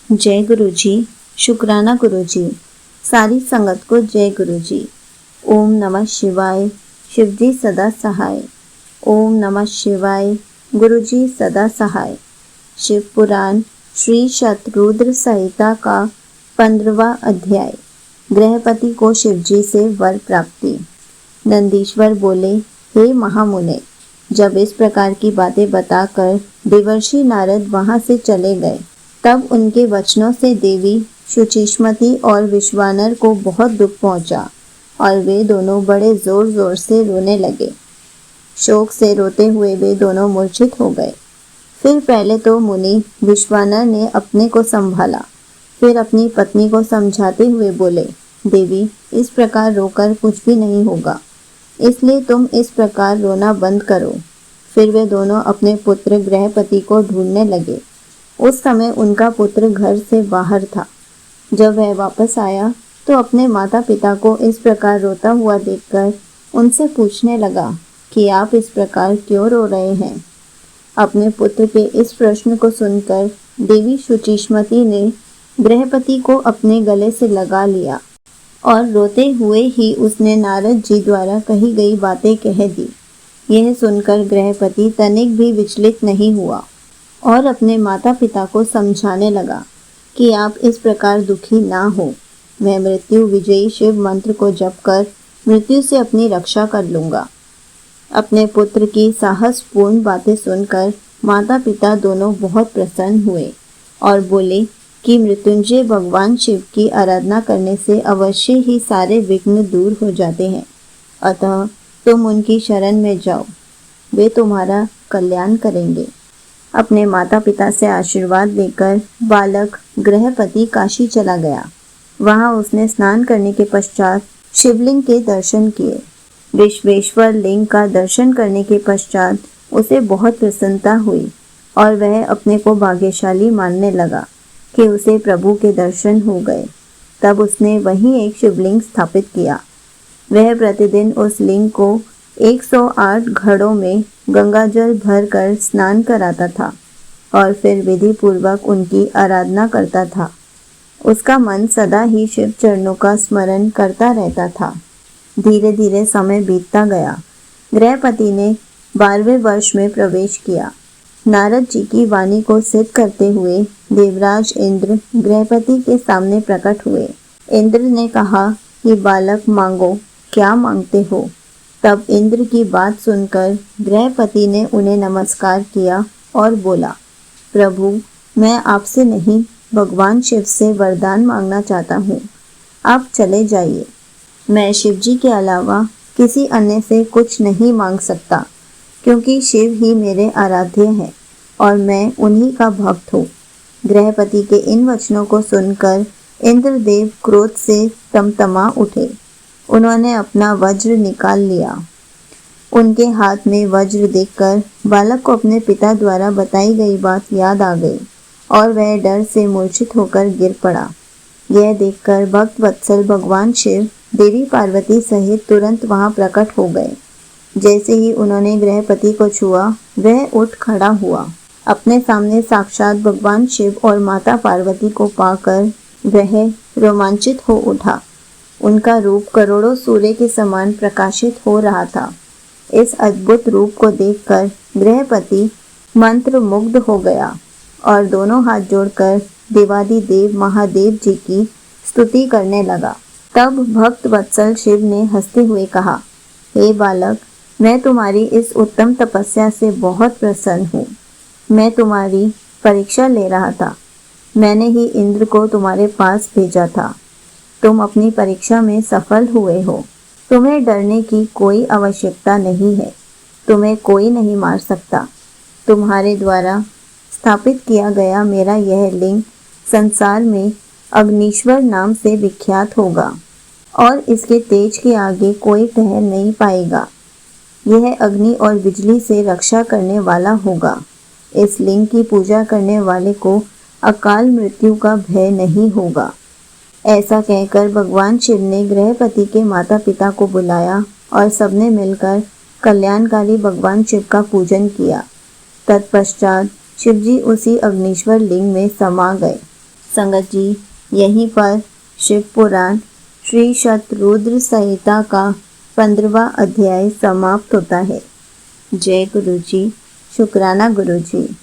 जय गुरु जी। शुक्राना गुरु जी। सारी संगत को जय गुरु जी। ओम नमः शिवाय। शिव जी सदा सहाय। ओम नमः शिवाय। गुरु जी सदा सहाय। शिव पुराण श्री शतरुद्र संहिता का 15वां अध्याय। गृहपति को शिवजी से वर प्राप्ति। नंदीश्वर बोले, हे महामुने, जब इस प्रकार की बातें बताकर देवर्षि नारद वहां से चले गए, तब उनके वचनों से देवी शुचिष्मति और विश्वानर को बहुत दुख पहुंचा और वे दोनों बड़े जोर जोर से रोने लगे। शोक से रोते हुए वे दोनों मूर्छित हो गए। फिर पहले तो मुनि विश्वानर ने अपने को संभाला, फिर अपनी पत्नी को समझाते हुए बोले, देवी, इस प्रकार रोकर कुछ भी नहीं होगा, इसलिए तुम इस प्रकार रोना बंद करो। फिर वे दोनों अपने पुत्र गृहपति को ढूंढने लगे। उस समय उनका पुत्र घर से बाहर था। जब वह वापस आया तो अपने माता पिता को इस प्रकार रोता हुआ देखकर उनसे पूछने लगा कि आप इस प्रकार क्यों रो रहे हैं। अपने पुत्र के इस प्रश्न को सुनकर देवी शुचिष्मति ने गृहपति को अपने गले से लगा लिया और रोते हुए ही उसने नारद जी द्वारा कही गई बातें कह दी। यह सुनकर गृहपति तनिक भी विचलित नहीं हुआ और अपने माता पिता को समझाने लगा कि आप इस प्रकार दुखी ना हो। मैं मृत्यु विजयी शिव मंत्र को जप कर मृत्यु से अपनी रक्षा कर लूंगा। अपने पुत्र की साहसपूर्ण बातें सुनकर माता पिता दोनों बहुत प्रसन्न हुए और बोले कि मृत्युंजय भगवान शिव की आराधना करने से अवश्य ही सारे विघ्न दूर हो जाते हैं, अतः तुम उनकी शरण में जाओ, वे तुम्हारा कल्याण करेंगे। अपने माता पिता से आशीर्वाद लेकर बालक गृहपति काशी चला गया। वहां उसने स्नान करने के पश्चात शिवलिंग के दर्शन किए। विश्वेश्वर लिंग का दर्शन करने के पश्चात उसे बहुत प्रसन्नता हुई और वह अपने को भाग्यशाली मानने लगा कि उसे प्रभु के दर्शन हो गए। तब उसने वहीं एक शिवलिंग स्थापित किया। वह प्रतिदिन उस लिंग को 108 घड़ों में गंगाजल भरकर स्नान कराता था और फिर विधि पूर्वक उनकी आराधना करता था। उसका मन सदा ही शिव चरणों का स्मरण करता रहता था। धीरे धीरे समय बीतता गया। गृहपति ने 12वें वर्ष में प्रवेश किया। नारद जी की वाणी को सिद्ध करते हुए देवराज इंद्र गृहपति के सामने प्रकट हुए। इंद्र ने कहा कि बालक मांगो, क्या मांगते हो। तब इंद्र की बात सुनकर गृहपति ने उन्हें नमस्कार किया और बोला, प्रभु, मैं आपसे नहीं भगवान शिव से वरदान मांगना चाहता हूँ। आप चले जाइए। मैं शिव जी के अलावा किसी अन्य से कुछ नहीं मांग सकता, क्योंकि शिव ही मेरे आराध्य हैं और मैं उन्हीं का भक्त हूँ। गृहपति के इन वचनों को सुनकर इंद्रदेव क्रोध से तमतमा उठे। उन्होंने अपना वज्र निकाल लिया। उनके हाथ में वज्र देखकर बालक को अपने पिता द्वारा बताई गई बात याद आ गई और वह डर से मूर्छित होकर गिर पड़ा। यह देखकर भक्त वत्सल भगवान शिव देवी पार्वती सहित तुरंत वहां प्रकट हो गए। जैसे ही उन्होंने गृहपति को छुआ, वह उठ खड़ा हुआ। अपने सामने साक्षात भगवान शिव और माता पार्वती को पाकर वह रोमांचित हो उठा। उनका रूप करोड़ों सूर्य के समान प्रकाशित हो रहा था। इस अद्भुत रूप को देखकर गृहपति मंत्र मुग्ध हो गया और दोनों हाथ जोड़कर देवादिदेव महादेव जी की स्तुति करने लगा। तब भक्त वत्सल शिव ने हंसते हुए कहा, हे बालक, मैं तुम्हारी इस उत्तम तपस्या से बहुत प्रसन्न हूँ। मैं तुम्हारी परीक्षा ले रहा था। मैंने ही इंद्र को तुम्हारे पास भेजा था। तुम अपनी परीक्षा में सफल हुए हो। तुम्हें डरने की कोई आवश्यकता नहीं है। तुम्हें कोई नहीं मार सकता। तुम्हारे द्वारा स्थापित किया गया मेरा यह लिंग संसार में अग्निश्वर नाम से विख्यात होगा और इसके तेज के आगे कोई ठहर नहीं पाएगा। यह अग्नि और बिजली से रक्षा करने वाला होगा। इस लिंग की पूजा करने वाले को अकाल मृत्यु का भय नहीं होगा। ऐसा कहकर भगवान शिव ने गृहपति के माता पिता को बुलाया और सबने मिलकर कल्याणकारी भगवान शिव का पूजन किया। तत्पश्चात शिवजी उसी अग्निश्वर लिंग में समा गए। संगत जी, यहीं पर शिव पुराण श्री शतरुद्र संहिता का 15वां अध्याय समाप्त होता है। जय गुरु जी। शुक्राना गुरु जी।